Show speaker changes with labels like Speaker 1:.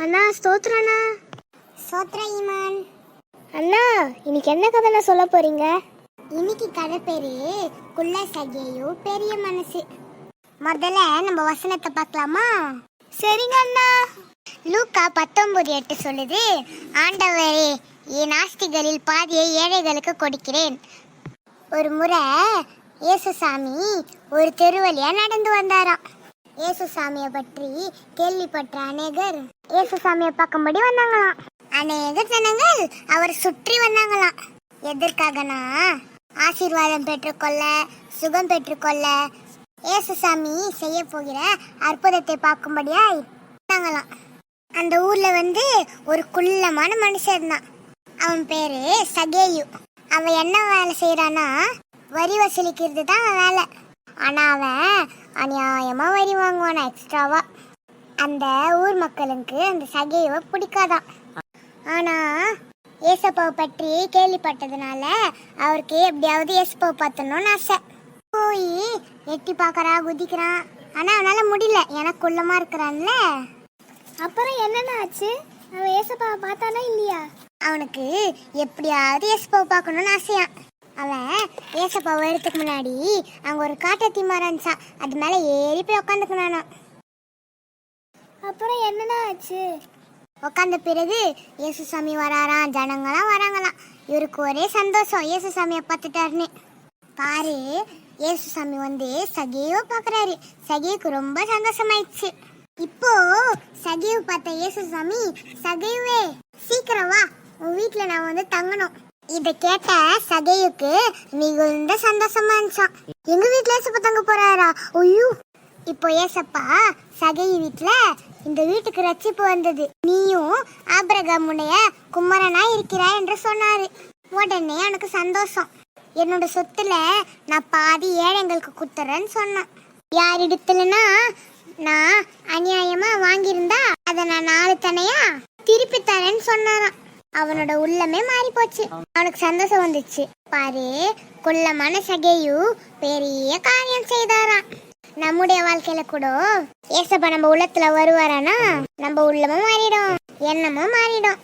Speaker 1: அண்ணா ஸ்தோத்ரண்ணா.
Speaker 2: சோத்ரா ஈமான்.
Speaker 1: அண்ணா இன்னைக்கு என்ன கதை சொல்ல போறீங்க?
Speaker 2: இன்னைக்கு கதை பேரு குள்ள சகேயு பெரிய மனசு. முதல்ல நம்ம வசனத்தை பார்க்கலாமா?
Speaker 1: சரிங்க அண்ணா.
Speaker 2: லூக்கா 19:8 சொல்லுது, ஆண்டவரே என் ஆஸ்திகளில் பாதியை ஏழைகளுக்கு கொடுக்கிறேன். ஒரு முறை இயேசுசாமி ஒரு தெருவழியா நடந்து வந்தாராம். இயேசுசாமியை பற்றி கேள்விப்பட்ட அநேகர் இயேசுசாமியை பார்க்கும்படி வந்தாங்களாம். அநேக ஜனங்கள் அவரை சுற்றி வந்தாங்களாம். எதற்காகனா ஆசீர்வாதம் பெற்றுக்கொள்ள, சுகம் பெற்றுக்கொள்ள, இயேசுசாமி செய்ய போகிற அற்புதத்தை பார்க்கும்படியா வந்தாங்களாம். அந்த ஊர்ல ஒரு குள்ளமான மனுஷன் தான். அவன் பேரு சகேயு. அவன் என்ன வேலை செய்யறானா, வரி வசூலிக்கிறது தான் அவன் வேலை. ஆனா அவன் அநியாயமா வரி வாங்குவானா எக்ஸ்ட்ராவா. அந்த ஊர் மக்களுக்கு அந்த சகேயுவை பிடிக்காதான். ஆனா ஏசப்பாவை பற்றி கேள்விப்பட்டதுனால அவருக்கு எப்படியாவது ஏசப்பாவை பார்த்தணும்னு ஆசை. போய் எட்டி பார்க்கறா, குதிக்கிறான். ஆனா அவனால முடியல, ஏன்னா குள்ளமா இருக்கிறான்ல.
Speaker 1: அப்புறம் என்னென்ன ஆச்சு? அவன் ஏசப்பாவை பார்த்தானா இல்லையா?
Speaker 2: அவனுக்கு எப்படியாவது ஏசப்பாவை பார்க்கணும்னு ஆசையா. அவன் ஏசப்பா வரதுக்கு முன்னாடி அங்க ஒரு காட்டத்தி மரம் இருந்துச்சான். அது மேல ஏறி போய் உட்காந்துக்கணானா.
Speaker 1: அப்புறம் என்னென்ன ஆச்சு?
Speaker 2: உட்காந்த பிறகு இயேசுசாமி வராராம், ஜனங்களாம் வராங்களாம். இவருக்கு ஒரே சந்தோஷம், இயேசுசாமியை பார்த்துட்டாருன்னு. பாரு, இயேசுசாமி சகேவை பார்க்கறாரு. சகேவுக்கு ரொம்ப சந்தோஷமாயிடுச்சு. இப்போ சகேவு பார்த்த இயேசுசாமி, சகேவே சீக்கிரம் வா, உன் வீட்டுல நான் தங்கணும். இத கேட்ட சகேவுக்கு மிகுந்த சந்தோஷமா இருந்துச்சான். எங்க வீட்டுல ஏசப்பா தங்க போறாரா? ஐயோ! இப்போ ஏசப்பா சகேயு வீட்டுல இந்த வீட்டுக்கு ரட்சிப்பு வந்தது, நீயும் ஆபிரகாமுடைய குமாரனா இருக்கிறாய் என்று சொன்னாரு. உடனே எனக்கு சந்தோஷம். என்னோட சொத்துல நான் பாதி ஏழைங்களுக்கு குத்துறேன்னு சொன்னான். யார் இடத்துலனா நான் அநியாயமா வாங்கியிருந்தா அதை நான் 4 தனையா திருப்பி தரேன்னு சொன்னாராம். அவனோட உள்ளமே மாறி போச்சு. அவனுக்கு சந்தோஷம் வந்துச்சு. பாரு, குள்ளமான சகேயு பெரிய காரியம் செய்தாராம். நம்முடைய வாழ்க்கையில கூட ஏசப்பா நம்ம உள்ளத்துல வருவாரானா நம்ம உள்ளமும் மாறிடும், எண்ணமும் மாறிடும்.